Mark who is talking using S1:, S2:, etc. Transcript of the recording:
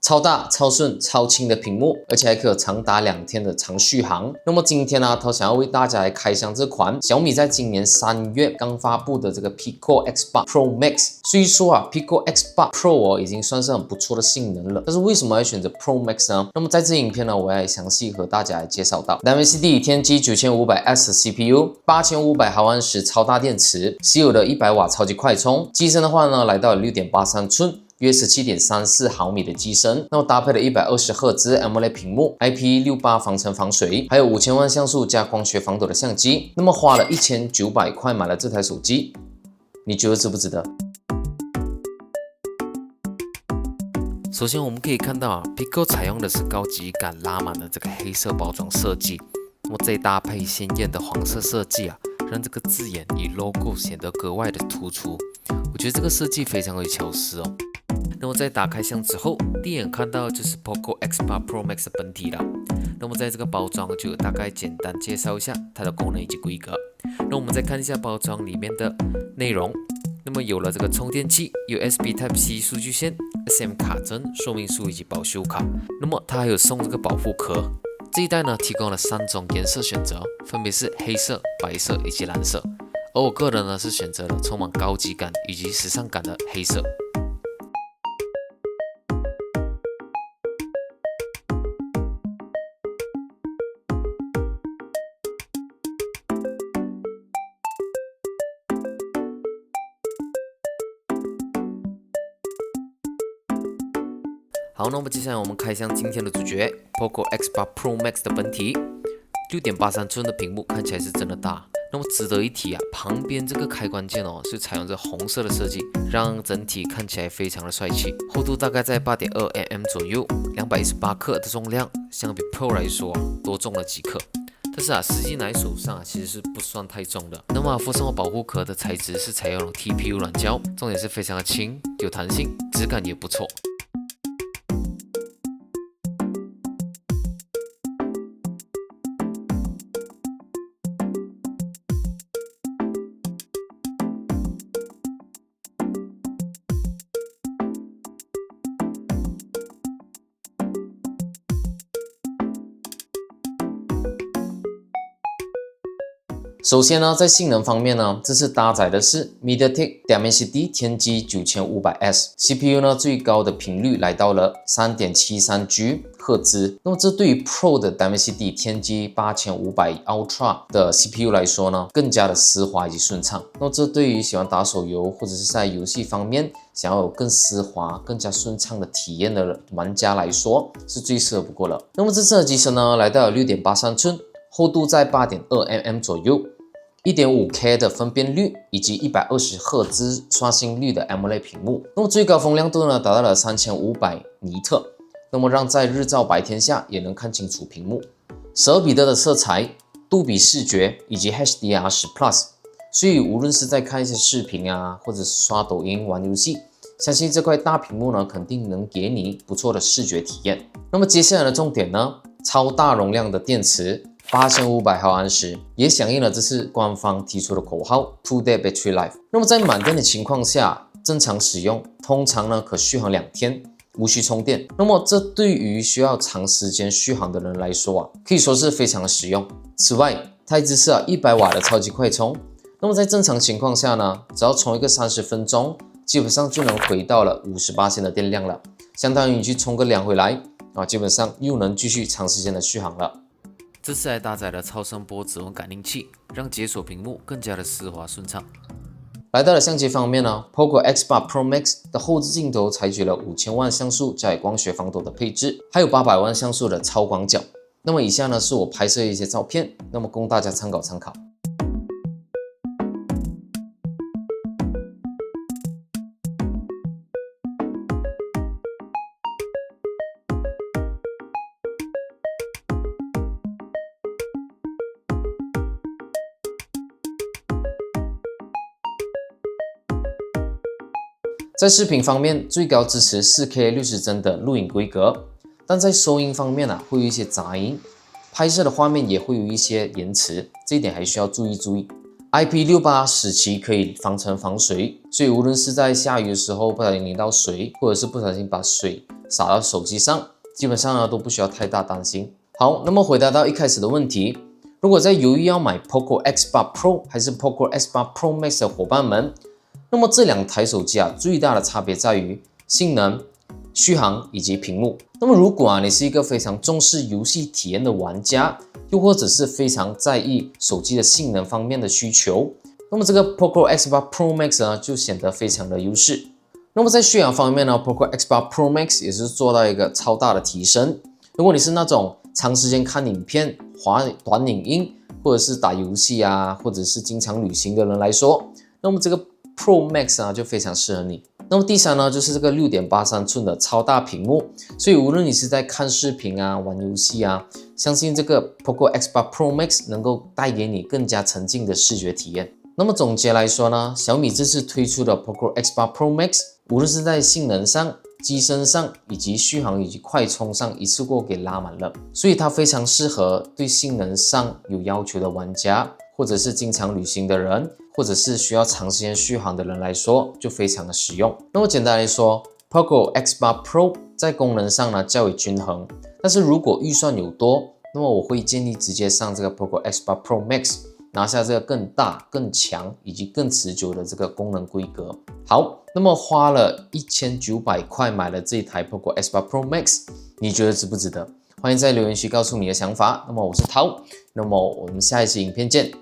S1: 超大、超顺、超轻的屏幕，而且还可以长达2天的长续航。那么今天呢，想要为大家来开箱这款小米在今年3月刚发布的这个 Pico X8 Pro Max。虽说Pico X8 Pro 已经算是很不错的性能了，但是为什么要选择 Pro Max 呢？那么在这影片呢，我要详细和大家来介绍到 Dimensity 天玑 9500S CPU， 8500毫安时超大电池，稀有的100瓦超级快充，机身的话呢，来到了 6.83 寸。约 17.34 毫米的机身，那么搭配了120赫兹 AMOLED 屏幕 ，IP68 防尘防水，还有5000万像素加光学防抖的相机。那么花了1900块买了这台手机，你觉得值不值得？
S2: 首先我们可以看到Pico 采用的是高级感拉满的这个黑色包装设计，那么再搭配鲜艳的黄色设计让这个字眼与 logo 显得格外的突出。我觉得这个设计非常有巧思哦。那么在打开箱之后，第一眼看到就是 Poco X8 Pro Max 的本体了。那么在这个包装就大概简单介绍一下它的功能以及规格。那我们再看一下包装里面的内容。那么有了这个充电器、USB Type-C 数据线、SM 卡针、说明书以及保修卡。那么它还有送这个保护壳。这一代呢提供了3种颜色选择，分别是黑色、白色以及蓝色。而我个人呢是选择了充满高级感以及时尚感的黑色。好，那么接下来我们开箱今天的主角 Poco X8 Pro Max 的本体，6.83寸的屏幕看起来是真的大。那么值得一提旁边这个开关键是采用这红色的设计，让整体看起来非常的帅气。厚度大概在 8.2mm 左右，218克的重量，相比 Pro 来说多重了几克。但是实际拿在手上其实是不算太重的。那么附送保护壳的材质是采用了 TPU 软胶，重点是非常的轻，有弹性，质感也不错。
S1: 首先呢，在性能方面呢，这次搭载的是 MediaTek Dimensity 天玑 9500S，CPU 呢最高的频率来到了 3.73G 赫兹。那么这对于 Pro 的 Dimensity 天玑8500 Ultra 的 CPU 来说呢，更加的丝滑以及顺畅。那么这对于喜欢打手游或者是在游戏方面想要有更丝滑、更加顺畅的体验的玩家来说，是最适合不过了。那么这次的机身呢，来到了 6.83 寸，厚度在 8.2mm 左右。1.5K 的分辨率以及120赫兹刷新率的 AMOLED 屏幕，那么最高风亮度呢达到了3500尼特，那么让在日照白天下也能看清楚屏幕。12比特的色彩、杜比视觉以及 HDR10 Plus， 所以无论是在看一些视频或者是刷抖音、玩游戏，相信这块大屏幕呢肯定能给你不错的视觉体验。那么接下来的重点呢，超大容量的电池。8500毫安时，也响应了这次官方提出的口号 2-day battery life。那么在满电的情况下，正常使用，通常呢可续航2天，无需充电。那么这对于需要长时间续航的人来说可以说是非常的实用。此外，它一直是100瓦的超级快充。那么在正常情况下呢，只要充一个30分钟，基本上就能回到了58%的电量了，相当于你去充个2回来基本上又能继续长时间的续航了。
S2: 这次还搭载了超声波指纹感应器，让解锁屏幕更加的丝滑顺畅。
S1: 来到了相机方面呢 ，Poco X8 Pro Max 的后置镜头采取了5000万像素加以光学防抖的配置，还有800万像素的超广角。那么以下呢是我拍摄的一些照片，那么供大家参考参考。在视频方面，最高支持 4K 60帧的录影规格，但在收音方面会有一些杂音，拍摄的画面也会有一些延迟，这一点还需要注意。IP6817可以防尘防水，所以无论是在下雨的时候不小心淋到水，或者是不小心把水洒到手机上，基本上呢都不需要太大担心。好，那么回答到一开始的问题，如果在犹豫要买 Poco X8 Pro 还是 Poco X8 Pro Max 的伙伴们，那么这两台手机最大的差别在于性能、续航以及屏幕。那么如果你是一个非常重视游戏体验的玩家，又或者是非常在意手机的性能方面的需求，那么这个 Poco X8 Pro Max 呢就显得非常的优势。那么在续航方面呢 ，Poco X8 Pro Max 也是做到一个超大的提升。如果你是那种长时间看影片、滑短影音，或者是打游戏或者是经常旅行的人来说，那么这个 Pro Max 就非常适合你。那么第三呢，就是这个 6.83 寸的超大屏幕，所以无论你是在看视频玩游戏相信这个 Poco X8 Pro Max 能够带给你更加沉浸的视觉体验。那么总结来说呢，小米这次推出的 Poco X8 Pro Max， 无论是在性能上、机身上以及续航以及快充上一次过给拉满了，所以它非常适合对性能上有要求的玩家，或者是经常旅行的人，或者是需要长时间续航的人来说，就非常的实用。那么简单来说 ，Poco X8 Pro 在功能上呢较为均衡，但是如果预算有多，那么我会建议直接上这个 Poco X8 Pro Max， 拿下这个更大、更强以及更持久的这个功能规格。好，那么花了1900块买了这一台 Poco X8 Pro Max， 你觉得值不值得？欢迎在留言区告诉你的想法。那么我是涛，那么我们下一期影片见。